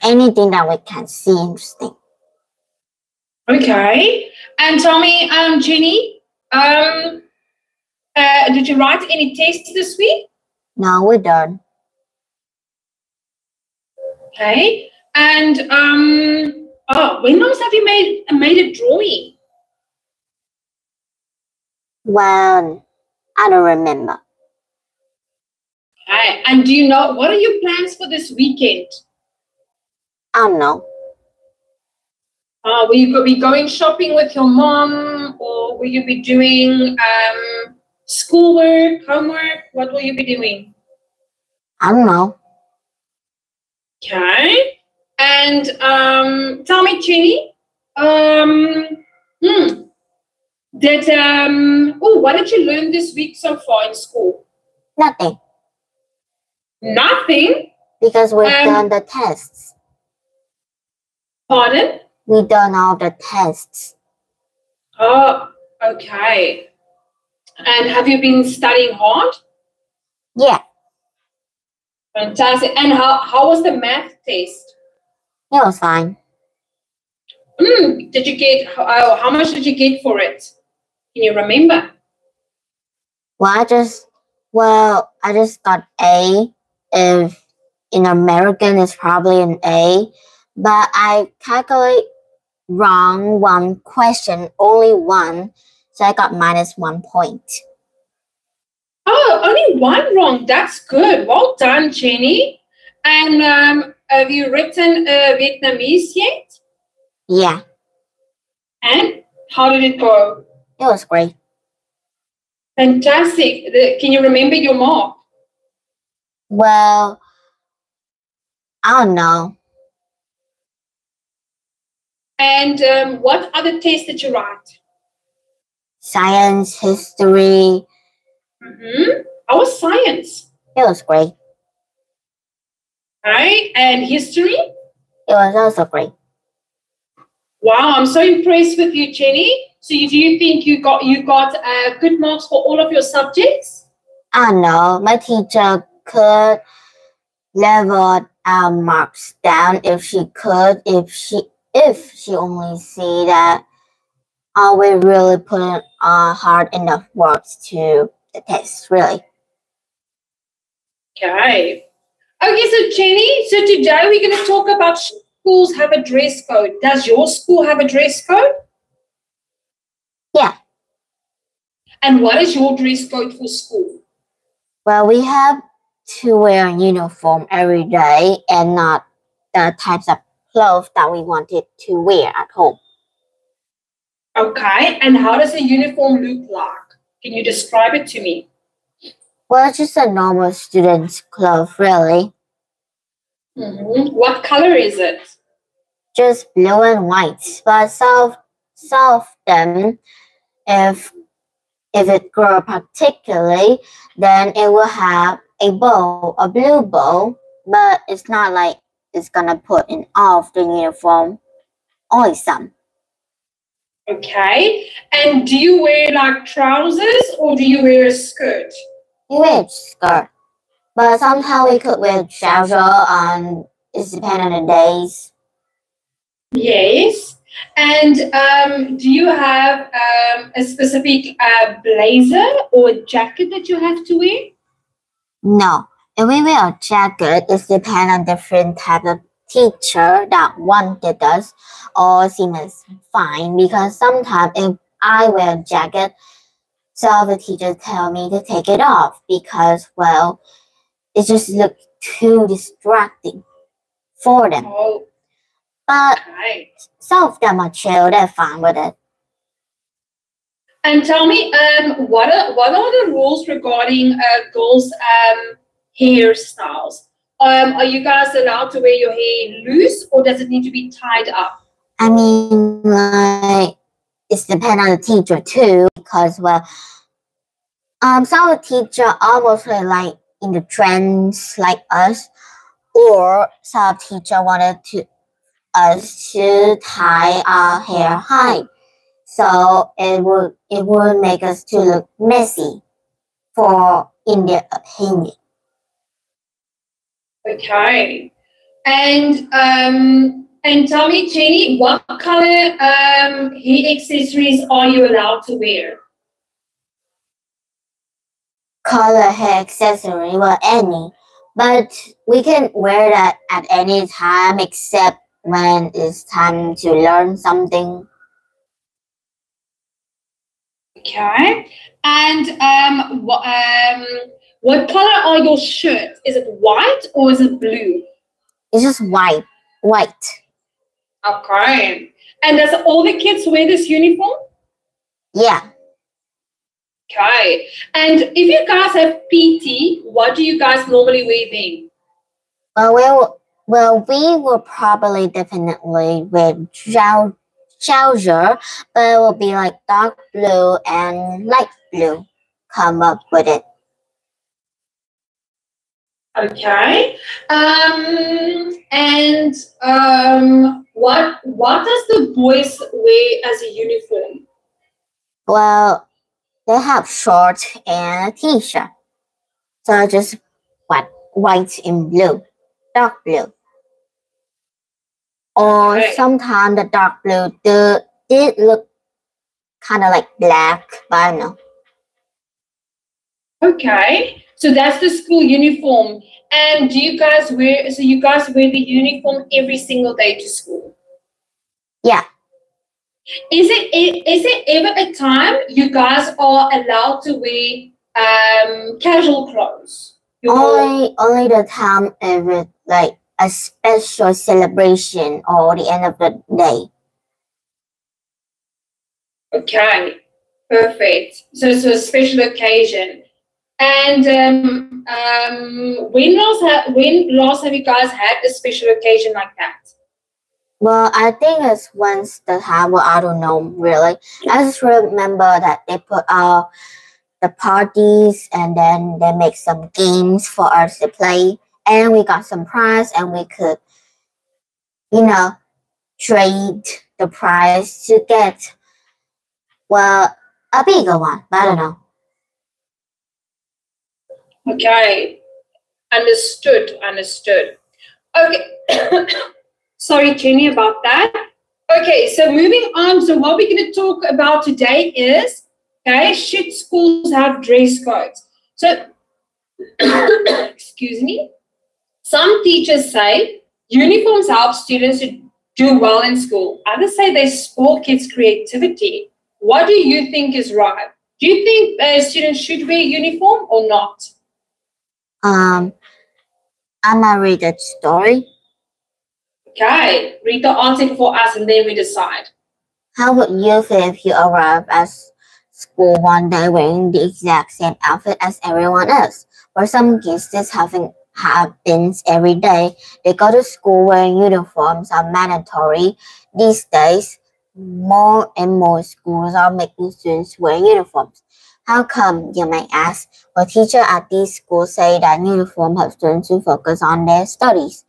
anything that we can see interesting. Okay. And tell me, Jenny, did you write any tests this week? No, we don't. Okay. And when last have you made a drawing? Well, I don't remember. Okay. And do you know what are your plans for this weekend? I don't know. Will you be going shopping with your mom, or will you be doing schoolwork, homework? What will you be doing? I don't know. Okay. And tell me, Jenny, what did you learn this week so far in school? Nothing. Nothing? Because we've done the tests. Pardon? We've done all the tests. Oh, okay. And have you been studying hard? Yeah. Fantastic. And how was the math test? It was fine. Did you get, how much did you get for it? Can you remember? Well, I just got A. If in American it's probably an A, but I calculate wrong one question, only one, so I got -1 point. Oh, only one wrong. That's good. Well done, Jenny. And have you written Vietnamese yet? Yeah. And how did it go? It was great. Fantastic. Can you remember your mark? Well, I don't know. And what other tests did you write? Science, history. How was science? It was great. Right. And history? It was also great. Wow, I'm so impressed with you, Jenny. So do you think you got good marks for all of your subjects? I don't know. My teacher could level our marks down if she could, if she only see that we really put in hard enough works to the test, really. Okay. Okay, so Jenny, so today we're going to talk about schools have a dress code. Does your school have a dress code? Yeah. And what is your dress code for school? Well, we have to wear a uniform every day and not the types of clothes that we wanted to wear at home. Okay, and how does a uniform look like? Can you describe it to me? Well, it's just a normal student's clothes, really. What color is it? Just blue and white. But some of them, if it grows particularly, then it will have a bow, a blue bow, but it's not like it's gonna put in all of the uniform, only some. Okay, and do you wear like trousers or do you wear a skirt? You wear a skirt, but sometimes we could wear trouser on, it depends on the days. Yes, and do you have a specific blazer or jacket that you have to wear? No, if we wear a jacket, it depends on different type of teacher that wanted us or seems fine, because sometimes if I wear a jacket, some of the teachers tell me to take it off because, well, it just looks too distracting for them. Oh, but okay. Some of them are chill, they're fine with it. And tell me, what are the rules regarding girls' hairstyles? Are you guys allowed to wear your hair loose, or does it need to be tied up? I mean, like, it depends on the teacher too, because, well, some of the teachers are mostly like in the trends like us, or some teacher wanted us to tie our hair high, so it would make us to look messy, in their opinion. Okay. And tell me, Jenny, what color hair accessories are you allowed to wear? Color hair accessory, well, any. But we can wear that at any time except when it's time to learn something. Okay. And what color are your shirts? Is it white or is it blue? It's just white. White. Okay. And does all the kids wear this uniform? Yeah. Okay. And if you guys have PT, what do you guys normally wear then? We will probably definitely wear trouser, but it will be like dark blue and light blue. Come up with it. Okay. What does the boys wear as a uniform? Well, they have shorts and a t-shirt. So just white and blue, dark blue. Or Okay. sometimes the dark blue did look kind of like black, but I don't know. Okay. So that's the school uniform. And do you guys wear the uniform every single day to school? Yeah. Is it ever a time you guys are allowed to wear casual clothes? Only the time if like a special celebration or the end of the day. Okay, perfect. So it's a special occasion. And when last have you guys had a special occasion like that? Well, I think it's once the time, well, I don't know really. I just remember that they put out the parties and then they make some games for us to play. And we got some prize and we could, trade the prize to get, well, a bigger one. But I don't know. Okay, understood. Okay, sorry, Jenny, about that. Okay, so moving on. So what we're going to talk about today is, okay, should schools have dress codes? So, excuse me. Some teachers say uniforms help students to do well in school. Others say they spoil kids' creativity. What do you think is right? Do you think students should wear uniform or not? I'm gonna read the story. Okay, read the article for us and then we decide. How would you feel if you arrive at school one day wearing the exact same outfit as everyone else? For some kids, this happens every day. They go to school wearing uniforms are mandatory. These days, more and more schools are making students wear uniforms. How come, you may ask? Well, teachers at these schools say that uniform helps students to focus on their studies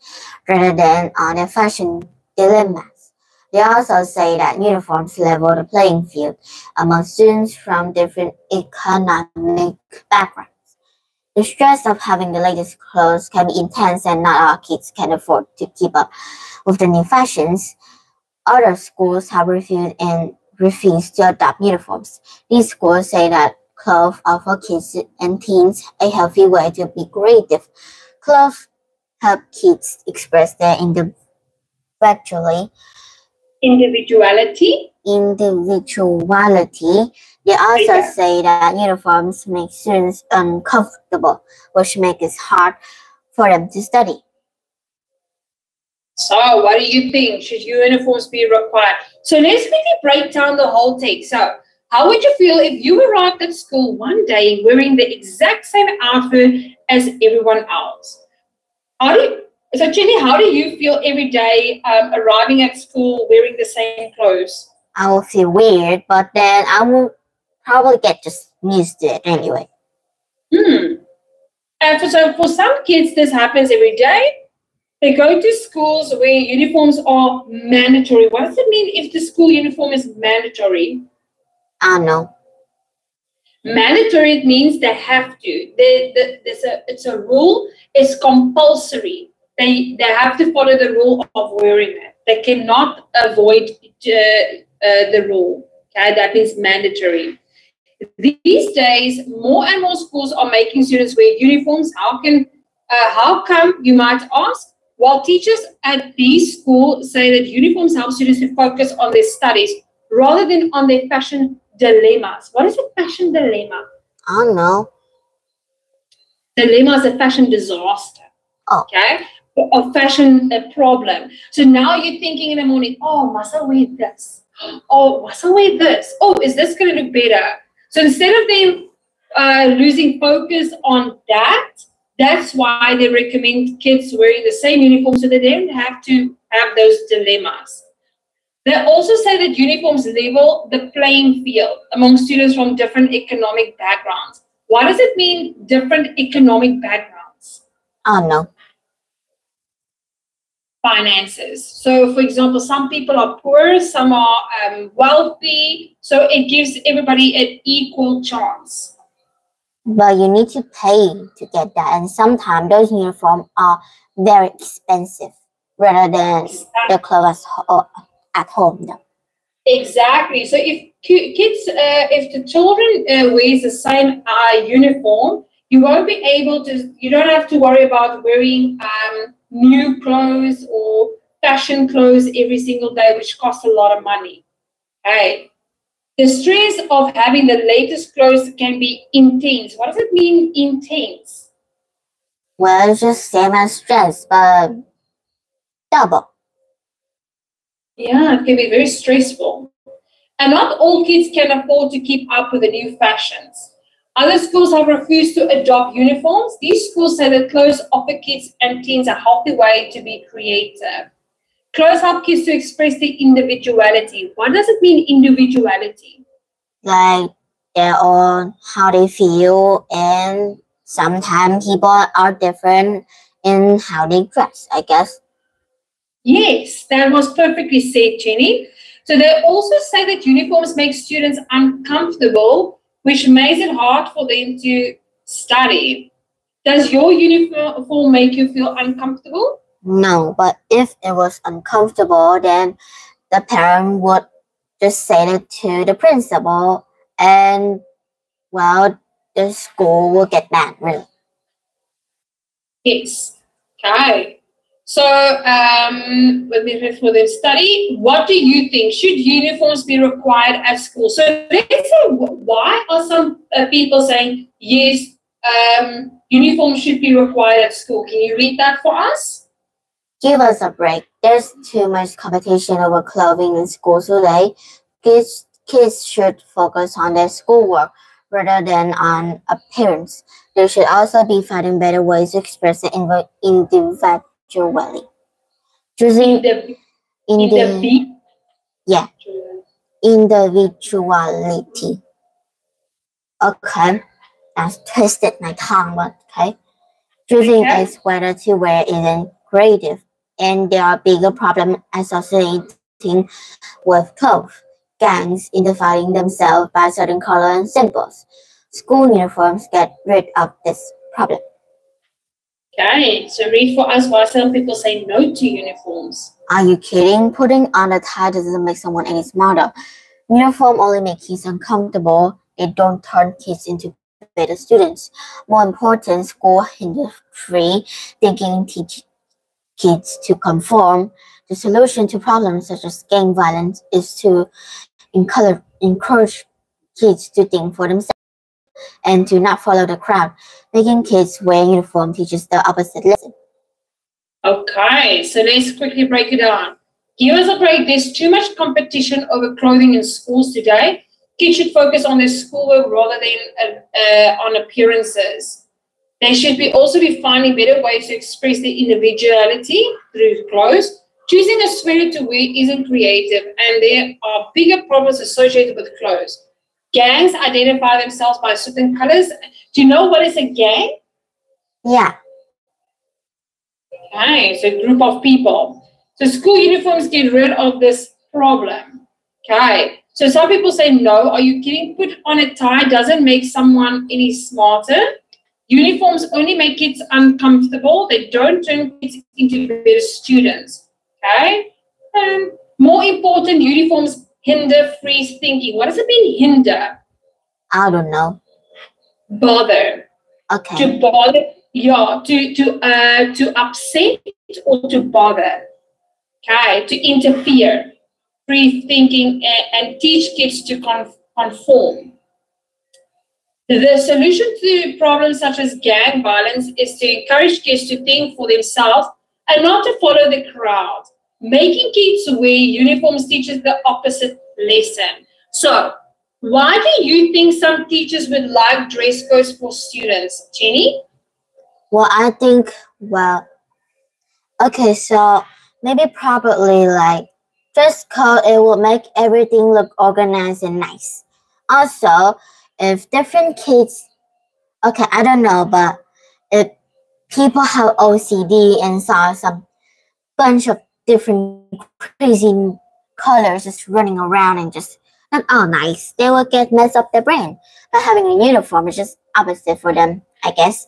rather than on their fashion dilemmas. They also say that uniforms level the playing field among students from different economic backgrounds. The stress of having the latest clothes can be intense and not all kids can afford to keep up with the new fashions. Other schools have refused to adopt uniforms. These schools say that clothes offer kids and teens a healthy way to be creative. Clothes help kids express their individuality. Individuality. They also say that uniforms make students uncomfortable, which makes it hard for them to study. So, what do you think? Should uniforms be required? So, let's quickly break down the whole take. So, how would you feel if you arrived at school one day wearing the exact same outfit as everyone else? So, Jenny, how do you feel every day arriving at school wearing the same clothes? I will feel weird, but then I will probably get just used to it anyway. And for some kids, this happens every day. They go to schools where uniforms are mandatory. What does it mean if the school uniform is mandatory? I don't know. Mandatory means they have to. It's a rule. It's compulsory. they have to follow the rule of wearing it. They cannot avoid the rule. Okay, that is mandatory. These days, more and more schools are making students wear uniforms. How come, you might ask? While teachers at these schools say that uniforms help students to focus on their studies rather than on their fashion dilemmas. What is a fashion dilemma? I don't know. Dilemma is a fashion disaster. Oh. Okay? A fashion problem. So now you're thinking in the morning, oh, must I wear this? Oh, must I wear this? Oh, is this going to look better? So instead of them losing focus on that, that's why they recommend kids wearing the same uniform so that they don't have to have those dilemmas. They also say that uniforms level the playing field among students from different economic backgrounds. What does it mean, different economic backgrounds? I don't know. Finances. So, for example, some people are poor, some are wealthy. So it gives everybody an equal chance. But you need to pay to get that, and sometimes those uniforms are very expensive rather than the clothes at home. Though. Exactly. So if if the children wears the same uniform, you won't be able to. You don't have to worry about wearing new clothes or fashion clothes every single day, which costs a lot of money. Hey. The stress of having the latest clothes can be intense. What does it mean, intense? Well, it's just same as stress, but double. Yeah, it can be very stressful. And not all kids can afford to keep up with the new fashions. Other schools have refused to adopt uniforms. These schools say that clothes offer kids and teens a healthy way to be creative. Clothes help kids to express their individuality. What does it mean, individuality? Like their own, how they feel, and sometimes people are different in how they dress, I guess. Yes, that was perfectly said, Jenny. So they also say that uniforms make students uncomfortable, which makes it hard for them to study. Does your uniform make you feel uncomfortable? No, but if it was uncomfortable, then the parent would just say it to the principal, and well, the school will get mad, really. Yes. Okay. So, with me for the study, what do you think? Should uniforms be required at school? So, let's say, why are some people saying yes, uniforms should be required at school? Can you read that for us? Give us a break. There's too much competition over clothing in school today. Kids should focus on their schoolwork rather than on appearance. They should also be finding better ways to express their individuality. Choosing individuality. Okay, that's twisted my tongue, but okay. Choosing a sweater to wear isn't creative, and there are bigger problems associating with clothes. Gangs identifying themselves by certain colors and symbols. School uniforms get rid of this problem. Okay, so read for us why some people say no to uniforms. Are you kidding? Putting on a tie doesn't make someone any smarter. Uniform only make kids uncomfortable. They don't turn kids into better students. More important, school industry thinking teach kids to conform. The solution to problems such as gang violence is to encourage kids to think for themselves and to not follow the crowd. Making kids wear uniform teaches the opposite lesson. Okay, so let's quickly break it down. Give us a break. There's too much competition over clothing in schools today. Kids should focus on their schoolwork rather than on appearances. They should also be finding better ways to express their individuality through clothes. Choosing a sweater to wear isn't creative, and there are bigger problems associated with clothes. Gangs identify themselves by certain colors. Do you know what is a gang? Yeah. Okay, it's a group of people. So school uniforms get rid of this problem. Okay, so some people say no. Are you kidding? Put on a tie doesn't make someone any smarter. Uniforms only make kids uncomfortable. They don't turn kids into better students. Okay? More important, uniforms hinder free thinking. What does it mean, hinder? I don't know. Bother. Okay. To bother, yeah, to upset or to bother. Okay, to interfere, free thinking, and teach kids to conform. The solution to problems such as gang violence is to encourage kids to think for themselves and not to follow the crowd. Making kids wear uniforms teaches the opposite lesson. So, why do you think some teachers would like dress codes for students, Jenny? Well, I think, okay, so maybe probably like dress code, it will make everything look organized and nice. Also, if different kids, okay, I don't know, but if people have OCD and saw some bunch of different crazy colors just running around and just not all nice, they will get messed up their brain. But having a uniform is just opposite for them, I guess.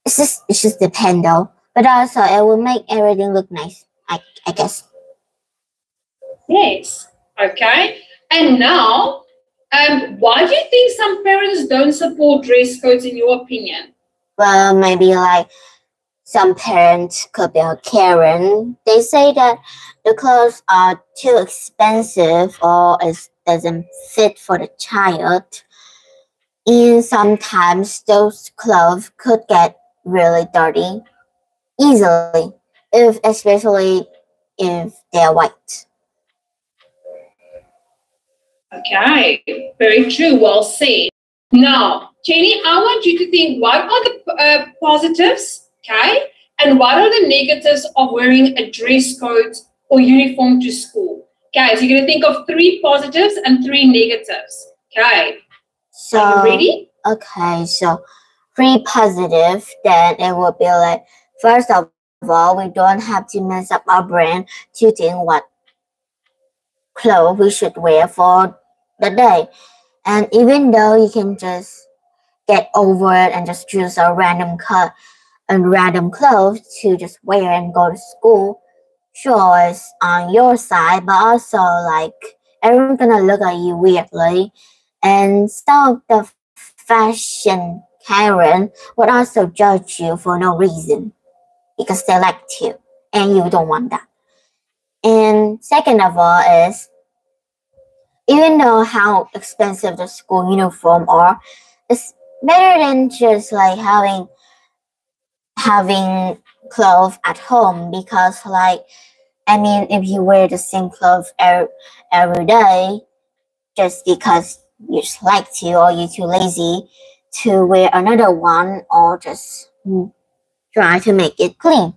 It's just depend though. But also it will make everything look nice, I guess. Yes. Okay. And now, why do you think some parents don't support dress codes in your opinion? Well, maybe like some parents could be a Karen. They say that the clothes are too expensive or it doesn't fit for the child. And sometimes those clothes could get really dirty easily, if especially if they're white. Okay. Very true. Well said. Now, Jenny, I want you to think what are the positives, okay, and what are the negatives of wearing a dress code or uniform to school? Okay, so you're going to think of 3 positives and 3 negatives. Okay, So are you ready? okay, so 3 positive, then it will be like first of all, we don't have to mess up our brain to think what clothes we should wear for the day. And even though you can just get over it and just choose a random cut and random clothes to just wear and go to school, sure it's on your side, but also like everyone's gonna look at you weirdly. And some of the fashion Karen would also judge you for no reason because they like you and you don't want that. And second of all is even though how expensive the school uniform are, it's better than just like having clothes at home because like I mean if you wear the same clothes every day just because you just like to or you're too lazy to wear another one or just try to make it clean.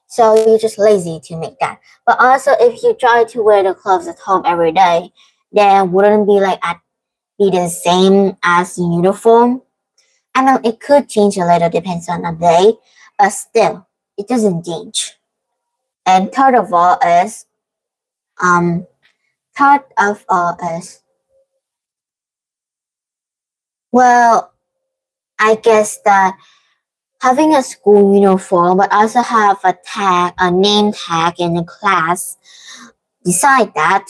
So you're just lazy to make that. But also if you try to wear the clothes at home every day, then wouldn't be the same as the uniform. I mean it could change a little depends on the day, but still it doesn't change. And um third of all is well I guess that having a school uniform but also have a name tag in the class beside that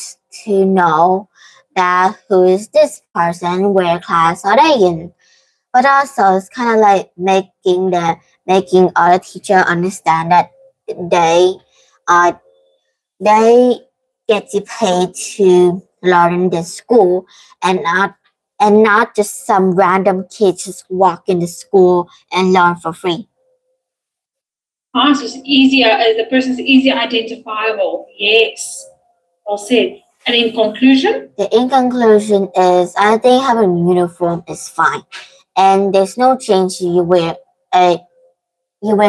to know that who is this person, where class are they in. But also it's kind of like making other teacher understand that they uh they get to pay to learn in this school and not just some random kids just walk into school and learn for free. So it's easier, the person's easier identifiable. Yes. Well said. And in conclusion? In conclusion is I think having a uniform is fine. And there's no change you wear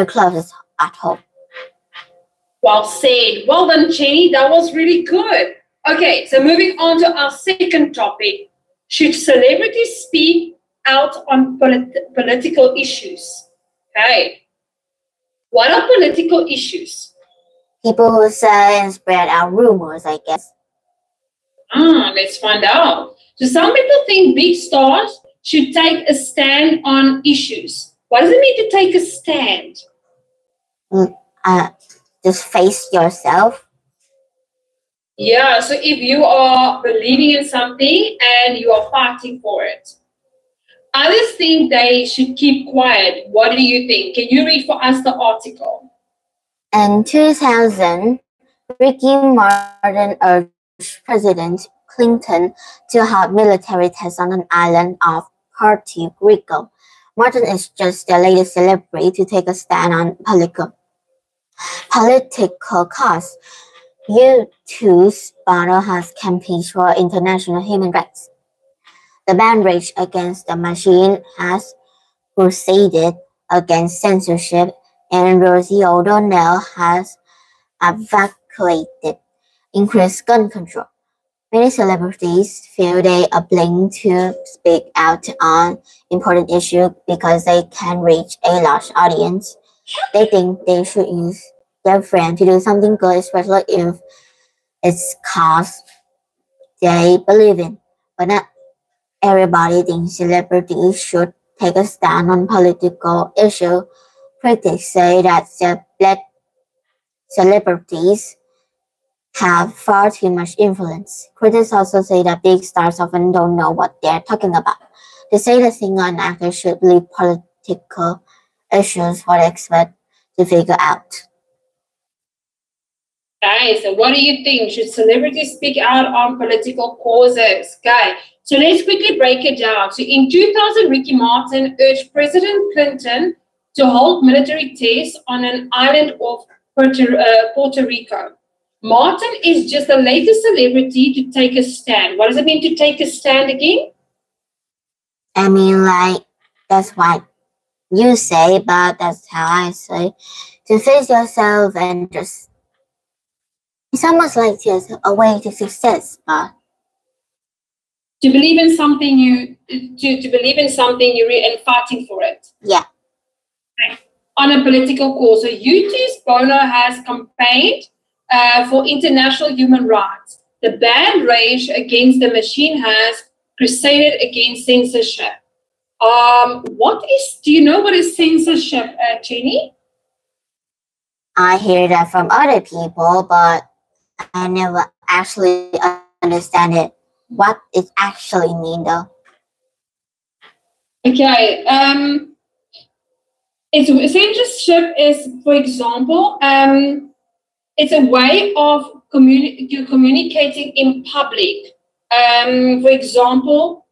clothes at home. Well said. Well done, Jenny. That was really good. Okay, so moving on to our second topic. Should celebrities speak out on political issues? Okay. What are political issues? People who say and spread out rumors, I guess. Let's find out. So some people think big stars should take a stand on issues. What does it mean to take a stand? Just face yourself. Yeah, so if you are believing in something and you are fighting for it. Others think they should keep quiet. What do you think? Can you read for us the article? In 2000, Ricky Martin urged President Clinton to hold military tests on an island of Puerto Rico. Martin is just the latest celebrity to take a stand on political cause. U2's Bono has campaigned for international human rights. The band Rage Against the Machine has crusaded against censorship, and Rosie O'Donnell has advocated increased gun control. Many celebrities feel they are obliged to speak out on important issues because they can reach a large audience. They think they should use their fame to do something good, especially if it's cause they believe in. But not everybody thinks celebrities should take a stand on political issues. Critics say that black celebrities have far too much influence. Critics also say that big stars often don't know what they're talking about. They say the singer and actor should leave political issues for the expert to figure out. Okay, so what do you think? Should celebrities speak out on political causes? Okay, so let's quickly break it down. So in 2000, Ricky Martin urged President Clinton to hold military tests on an island of Puerto Rico. Martin is just the latest celebrity to take a stand. What does it mean to take a stand again? I mean, like, that's what you say, but that's how I say. To face yourself and just, it's almost like just a way to success, but to believe in something to believe in something and fighting for it. Yeah. Okay. On a political cause. So U2's Bono has campaigned for international human rights. The band Rage Against the Machine has crusaded against censorship. Do you know what is censorship, Jenny? I hear that from other people, but I never actually understand it. What it actually mean, though? Okay. Censorship is, for example, it's a way of communicating in public. For example,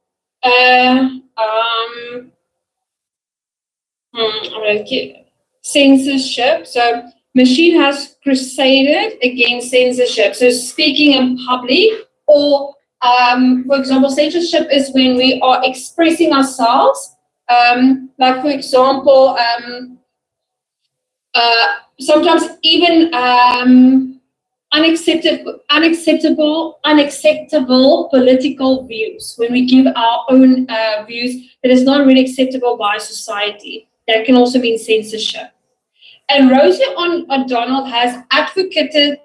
censorship. So machine has crusaded against censorship. So speaking in public, or for example, censorship is when we are expressing ourselves. Like for example, sometimes even unacceptable political views, when we give our own views that is not really acceptable by society. That can also mean censorship. And Rosie O'Donnell has advocated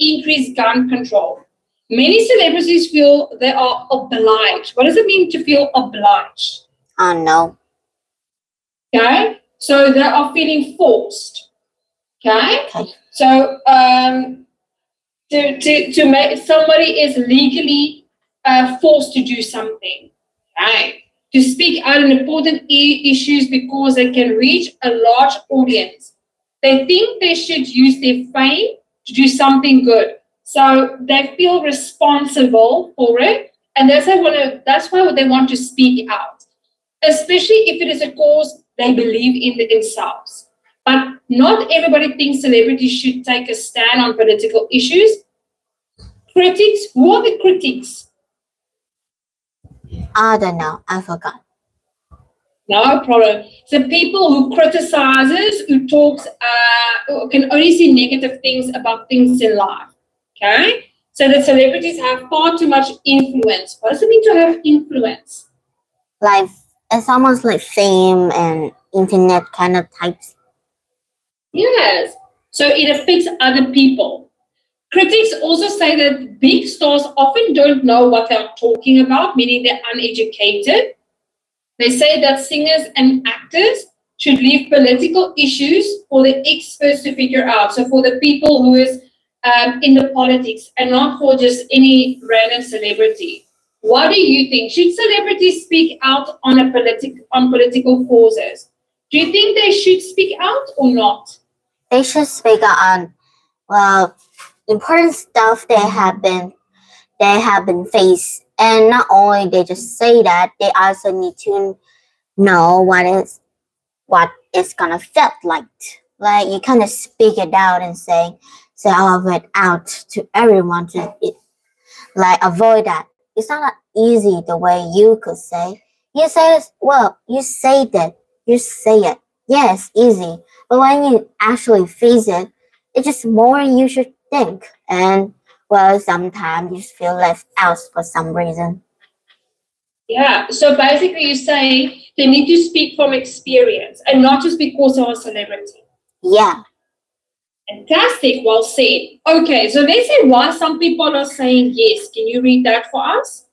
increased gun control. Many celebrities feel they are obliged. What does it mean to feel obliged? No. Okay, so they are feeling forced. Okay. So to make somebody is legally forced to do something. Okay. To speak out on important issues because they can reach a large audience. They think they should use their fame to do something good. So they feel responsible for it, and that's why they want to speak out, especially if it is a cause they believe in themselves. But not everybody thinks celebrities should take a stand on political issues. Critics, who are the critics? I don't know. I forgot. No problem. So people who criticizes, who talks, who can only see negative things about things in life. Okay? So the celebrities have far too much influence. What does it mean to have influence? Like, it's almost like fame and internet kind of types. Yes. So it affects other people. Critics also say that big stars often don't know what they're talking about, meaning they're uneducated. They say that singers and actors should leave political issues for the experts to figure out. So for the people who is in the politics and not for just any random celebrity. What do you think? Should celebrities speak out on political causes? Do you think they should speak out or not? They should speak out on, well, important stuff they have been faced, and not only they just say that, they also need to know what it's gonna felt like. Like you kind of speak it out and say all of it out to everyone to like avoid that. It's not easy the way you could say. You say it, well, you say that, you say it. Yes, easy. But when you actually face it, it's just more you should think. And well, sometimes you just feel left out for some reason. Yeah, so basically you say they need to speak from experience and not just because of a celebrity. Yeah. Fantastic, well said. Okay, so let's say why some people are saying yes. Can you read that for us?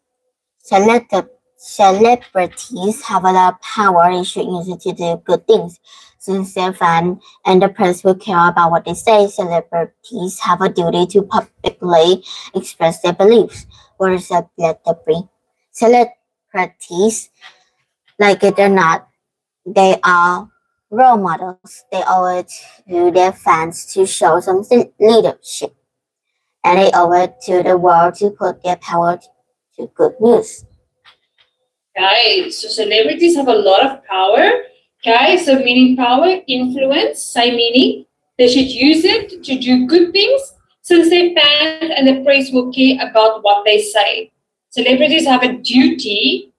Celebrities have a lot of power. They should use it to do good things. Since their fan and the press will care about what they say, celebrities have a duty to publicly express their beliefs. What is a celebrities, like it or not, they are role models. They owe it to their fans to show some leadership. And they owe it to the world to put their power to good news. Okay, so celebrities have a lot of power. Okay, so meaning power, influence, same meaning. They should use it to do good things since their fans and the press will care about what they say. Celebrities have a duty.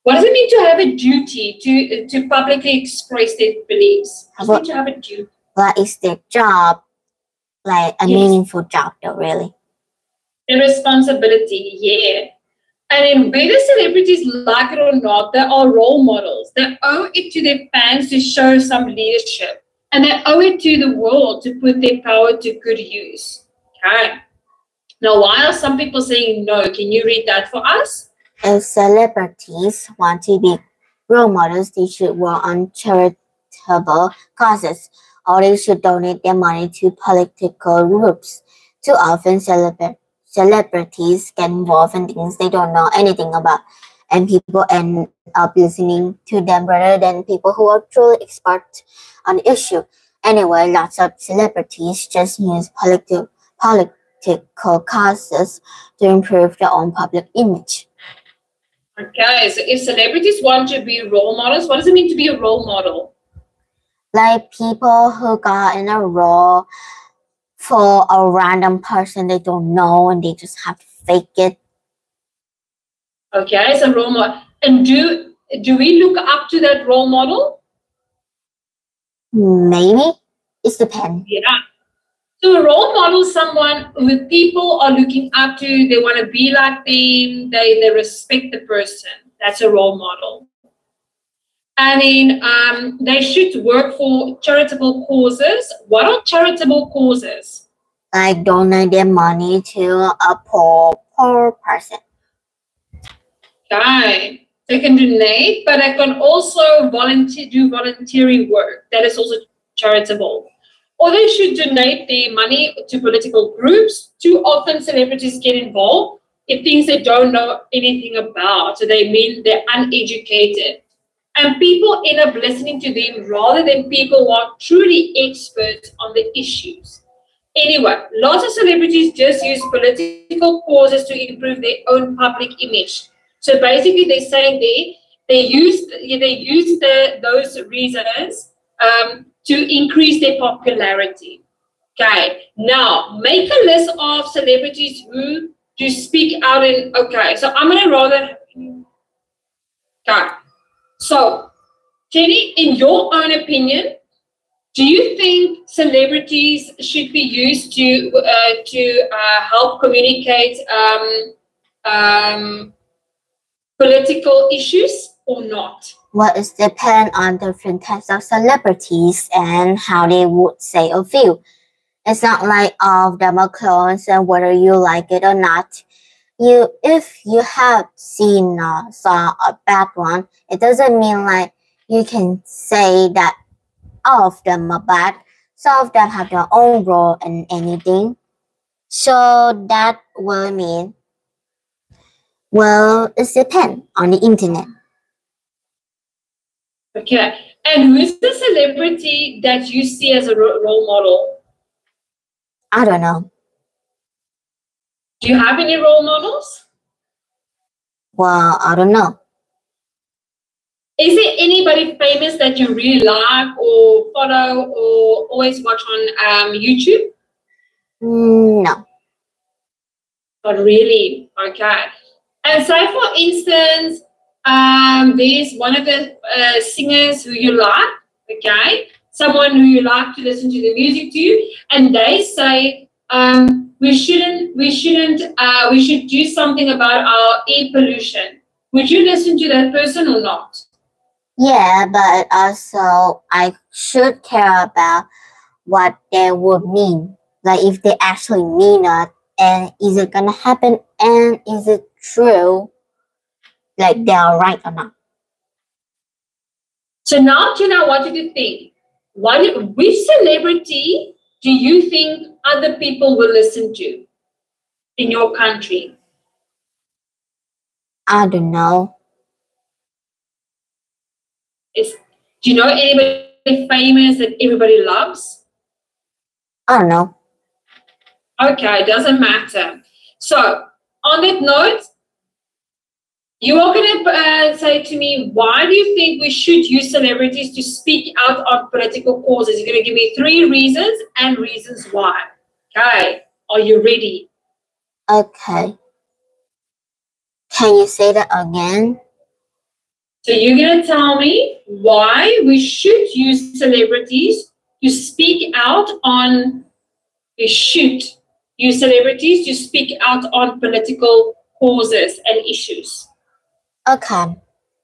What does it mean to have a duty to publicly express their beliefs? What does it mean to have a duty? Well, it's their job, like a meaningful job though, really. The responsibility, yeah. And then whether celebrities like it or not, they are role models. They owe it to their fans to show some leadership. And they owe it to the world to put their power to good use. Okay. Now, why are some people saying no? Can you read that for us? If celebrities want to be role models, they should work on charitable causes, or they should donate their money to political groups. Too often, celebrities get involved in things they don't know anything about, and people end up listening to them rather than people who are truly expert on the issue. Anyway, lots of celebrities just use political causes to improve their own public image. Okay, so if celebrities want to be role models, what does it mean to be a role model? Like people who got in a role for a random person they don't know and they just have to fake it. Okay, so role model. And do we look up to that role model? Maybe. It depends. Yeah. So a role model is someone who people are looking up to. They want to be like them. They respect the person. That's a role model. And then they should work for charitable causes. What are charitable causes? Like donate their money to a poor person. Okay. They can donate, but they can also do voluntary work. That is also charitable. Or they should donate their money to political groups. Too often celebrities get involved in things they don't know anything about. So they mean they're uneducated. And people end up listening to them rather than people who are truly experts on the issues. Anyway, lots of celebrities just use political causes to improve their own public image. So basically they're saying they use those reasons to increase their popularity. Okay, now make a list of celebrities who do speak out in. Okay, so I'm gonna rather. Okay, so Jenny, in your own opinion, do you think celebrities should be used to help communicate political issues or not? Well, it depends on different types of celebrities and how they would say or feel. It's not like all of them are clones and whether you like it or not, if you have saw a bad one, it doesn't mean like you can say that all of them are bad. Some of them have their own role in anything. So that will mean, well, it depends on the internet. Okay. And who's the celebrity that you see as a role model? I don't know. Do you have any role models? Well, I don't know. Is there anybody famous that you really like or follow or always watch on YouTube? No. Not really. Okay. And say, for instance, there's one of the singers who you like, okay? Someone who you like to listen to the music to, and they say we should do something about our air pollution. Would you listen to that person or not? Yeah, but also I should care about what they would mean. Like if they actually mean it, and is it gonna happen, and is it true? Like they are right or not. So now, Tina, I want you to think. Which celebrity do you think other people will listen to in your country? I don't know. Do you know anybody famous that everybody loves? I don't know. Okay, it doesn't matter. So, on that note, you are going to say to me, why do you think we should use celebrities to speak out on political causes? You're going to give me 3 reasons and reasons why. Okay, are you ready? Okay. Can you say that again? So you're going to tell me why we should use celebrities to speak out on, we should use celebrities to speak out on political causes and issues. Okay.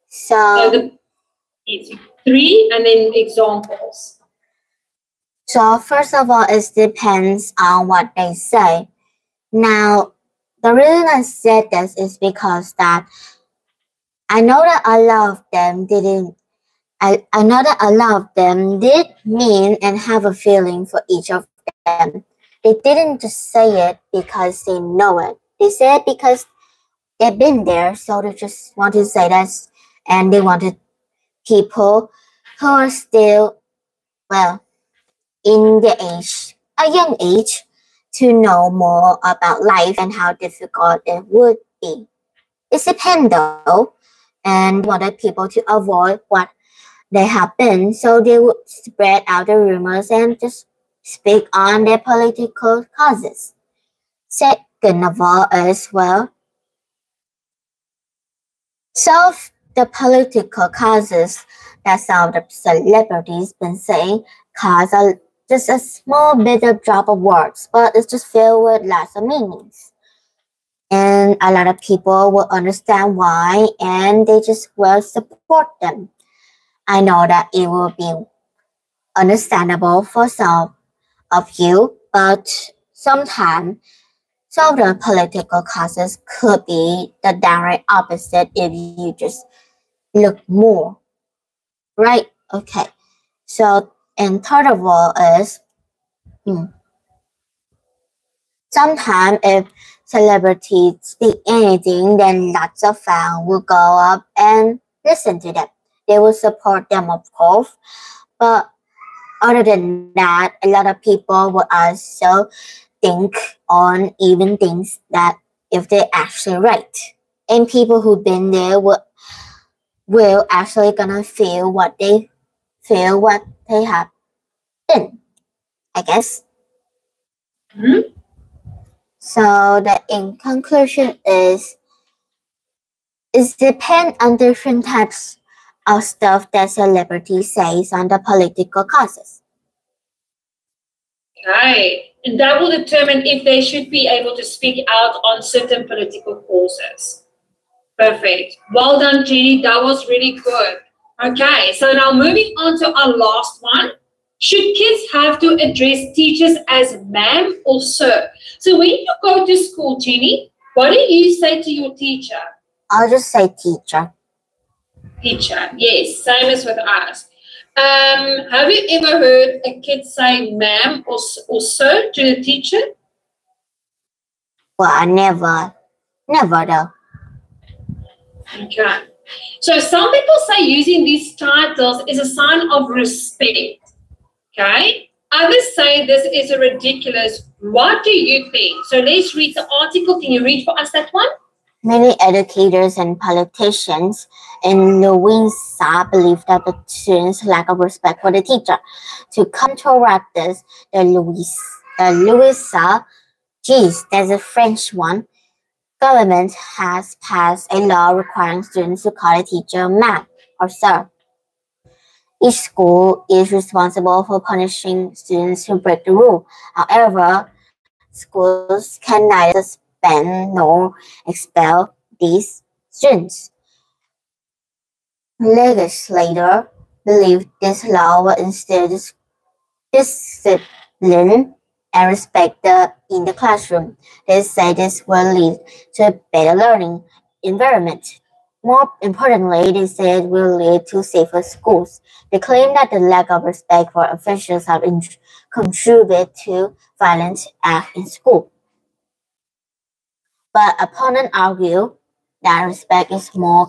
So the 3 and then examples. So first of all, it depends on what they say. Now, the reason I said this is because that I know that a lot of them didn't. I know that a lot of them did mean and have a feeling for each of them. They didn't just say it because they know it. They say it because they've been there, so they just want to say that, and they wanted people who are still, well, in the age, a young age, to know more about life and how difficult it would be. It depends though, and wanted people to avoid what they have been, so they would spread out the rumors and just speak on their political causes. Second of all, as well, some of the political causes that some of the celebrities been saying cause just a small bit of drop of words, but it's just filled with lots of meanings. And a lot of people will understand why, and they just will support them. I know that it will be understandable for some of you, but sometimes some of the political causes could be the direct opposite if you just look more. Right? Okay. So, and third of all is, sometimes if celebrities speak anything, then lots of fans will go up and listen to them. They will support them, of course. But other than that, a lot of people will also think on even things that if they're actually right. And people who've been there will actually gonna feel what they have been, I guess. Mm-hmm. So the in conclusion is depend on different types of stuff that celebrity says on the political causes. Okay. And that will determine if they should be able to speak out on certain political causes. Perfect. Well done, Jenny. That was really good. Okay, so now moving on to our last one. Should kids have to address teachers as ma'am or sir? So when you go to school, Jenny, What do you say to your teacher? I'll just say teacher. Teacher, yes, same as with us. Have you ever heard a kid say ma'am or sir to the teacher? Well, I never though. Okay. So some people say using these titles is a sign of respect. Okay. Others say this is ridiculous. What do you think? So let's read the article. Can you read for us that one? Many educators and politicians in Louisa believe that the students' lack of respect for the teacher. To counteract this, the Louisa, geez, there's a French one, government has passed a law requiring students to call a teacher ma'am or sir. Each school is responsible for punishing students who break the rule. However, schools can neither suspend nor expel these students. Legislators believe this law will instill discipline and respect in the classroom. They say this will lead to a better learning environment. More importantly, they say it will lead to safer schools. They claim that the lack of respect for officials have contributed to violent acts in school. But opponents argue that respect is more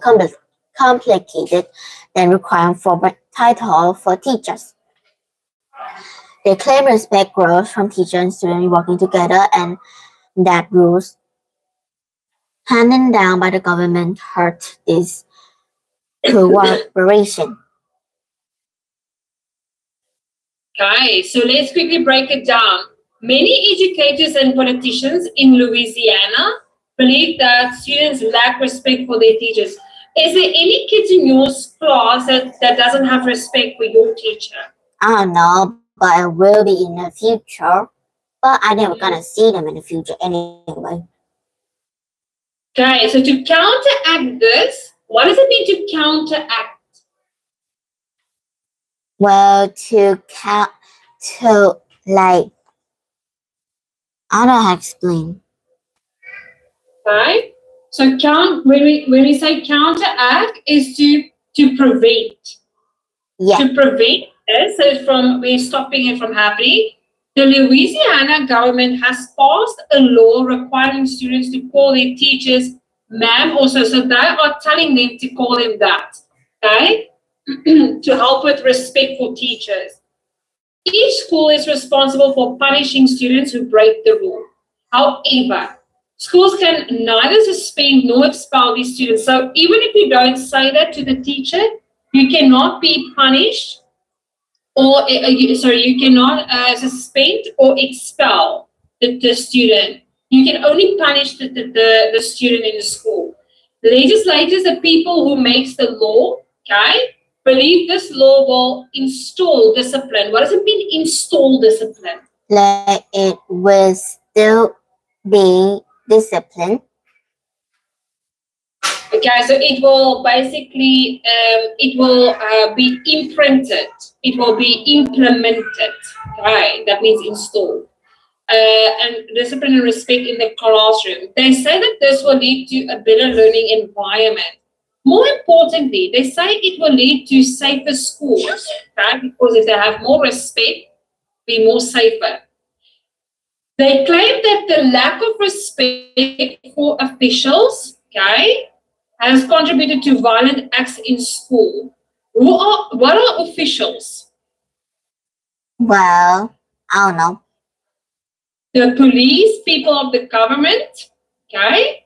complicated than requiring formal title for teachers. They claim respect grows from teacher and student working together and that rules handed down by the government hurt this cooperation. Okay, so let's quickly break it down. Many educators and politicians in Louisiana believe that students lack respect for their teachers. Is there any kids in your class that doesn't have respect for your teacher? I don't know, but it will be in the future. But I never gonna see them in the future anyway. Okay, so to counteract this, what does it mean to counteract? Well, like, I don't know how to explain. Okay, so when we say counteract is to prevent. Yeah. To prevent this, so we're stopping it from happening. The Louisiana government has passed a law requiring students to call their teachers ma'am also. So they are telling them to call them that, okay, to help with respect for teachers. Each school is responsible for punishing students who break the rule. However, schools can neither suspend nor expel these students. So even if you don't say that to the teacher, you cannot be punished or you cannot suspend or expel the student. You can only punish the student in the school. Legislators, the people who makes the law, okay, believe this law will install discipline. What does it mean, install discipline? Like it will still be discipline. Okay, so it will basically, be imprinted. It will be implemented. Right, that means installed. And discipline and respect in the classroom. They say that this will lead to a better learning environment. More importantly, they say it will lead to safer schools, right? Because if they have more respect, be more safer. They claim that the lack of respect for officials, okay, has contributed to violent acts in school. What are officials? Well, I don't know. The police, people of the government, okay,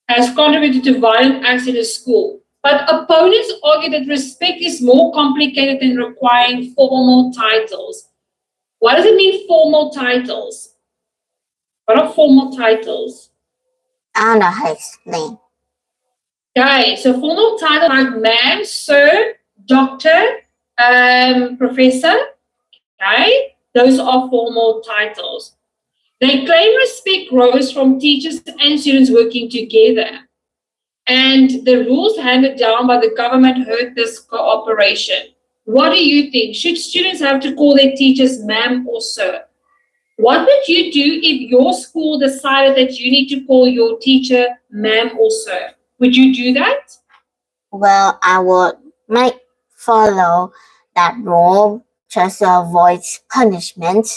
has contributed to violent acts in the school. But opponents argue that respect is more complicated than requiring formal titles. What does it mean, formal titles? What are formal titles? I don't know how to explain. Okay, so formal titles like ma'am, sir, doctor, professor, okay, those are formal titles. They claim respect grows from teachers and students working together. And the rules handed down by the government hurt this cooperation. What do you think? Should students have to call their teachers ma'am or sir? What would you do if your school decided that you need to call your teacher ma'am or sir? Would you do that? Well, I would might follow that rule just to avoid punishment,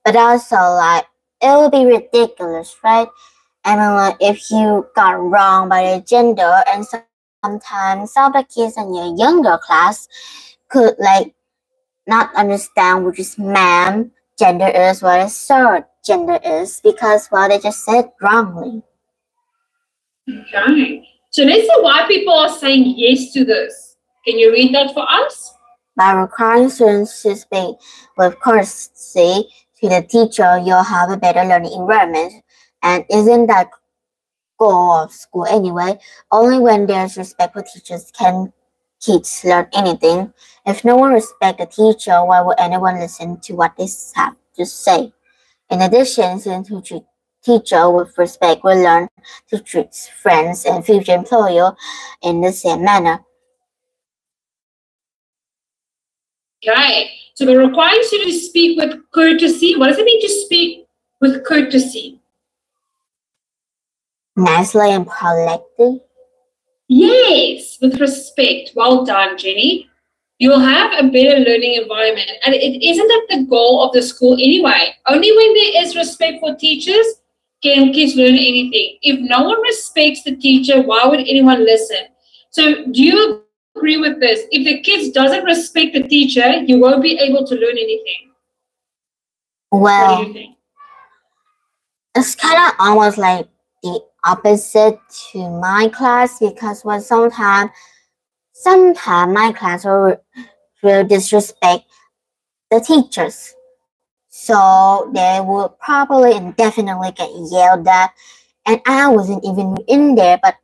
but also like it would be ridiculous, right? I mean, like if you got wrong by the gender, and sometimes some of the kids in your younger class could like not understand which is ma'am gender is, what is sir gender is, because well they just said wrongly. Okay. So let's see why people are saying yes to this. Can you read that for us? By requiring students to speak with courtesy to the teacher, you'll have a better learning environment. And isn't that goal of school anyway? Only when there's respect for teachers can kids learn anything. If no one respects the teacher, why would anyone listen to what they have to say? In addition, students who treat teacher with respect will learn to treat friends and future employer in the same manner. Okay. So we're requiring students to speak with courtesy. What does it mean to speak with courtesy? Nicely and politely. Yes, with respect. Well done, Jenny. You'll have a better learning environment. And it isn't that the goal of the school anyway. Only when there is respect for teachers can kids learn anything. If no one respects the teacher, why would anyone listen? So do you agree with this? If the kids doesn't respect the teacher, you won't be able to learn anything. What do you Well, think? it's kind of almost like the opposite to my class, because when sometimes my class will disrespect the teachers. So they would probably and definitely get yelled at. And I wasn't even in there, but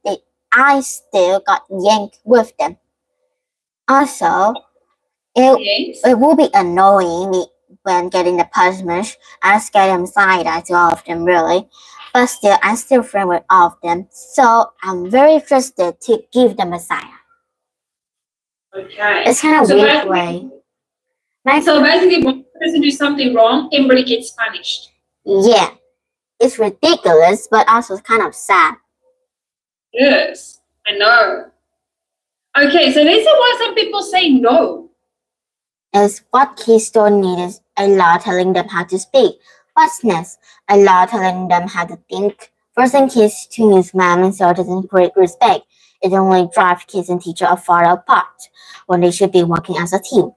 I still got yanked with them. Also, Yes. it will be annoying me when getting the punishment. I scared them side-eye to all of them, really. But still, I'm still friends with all of them. So I'm very interested to give them a sign. Okay. It's kind of weird way. So basically, one person do something wrong, everybody gets punished. Yeah, it's ridiculous, but also kind of sad. Yes, I know. Okay, so let's see why some people say no. Is what kids don't need is a law telling them how to speak. What's next? A law telling them how to think. Forcing kids to use ma'am and sir doesn't create respect. It only drives kids and teachers far apart when they should be working as a team.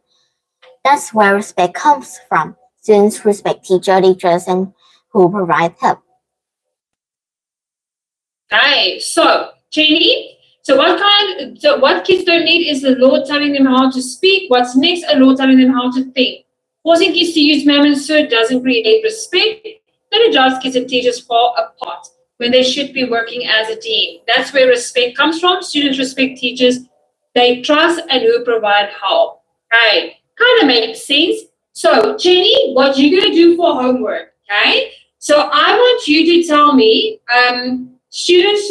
That's where respect comes from. Students respect teachers, and who provide help. Okay, so Jenny, so what kids don't need is the law telling them how to speak. What's next? A law telling them how to think. Forcing kids to use ma'am and sir doesn't create respect. Then it drives kids and teachers far apart when they should be working as a team. That's where respect comes from. Students respect teachers they trust and who provide help. Okay, kind of makes sense. So, Jenny, what you're going to do for homework, okay? So, I want you to tell me, students,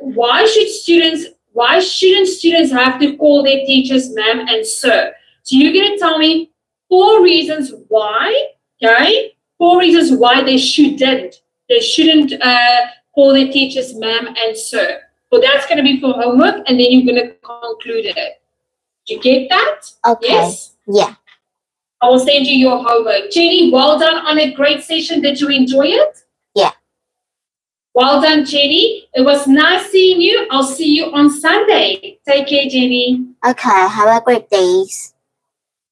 why shouldn't students have to call their teachers ma'am and sir? So, you're going to tell me 4 reasons why, okay? 4 reasons why they shouldn't. They shouldn't call their teachers ma'am and sir. So that's going to be for homework, and then you're going to conclude it. Do you get that? Okay. Yes? Yeah. I will send you your homework. Jenny, well done on a great session. Did you enjoy it? Yeah. Well done, Jenny. It was nice seeing you. I'll see you on Sunday. Take care, Jenny. Okay. Have a great day.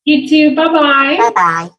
You too. Bye-bye. Bye-bye.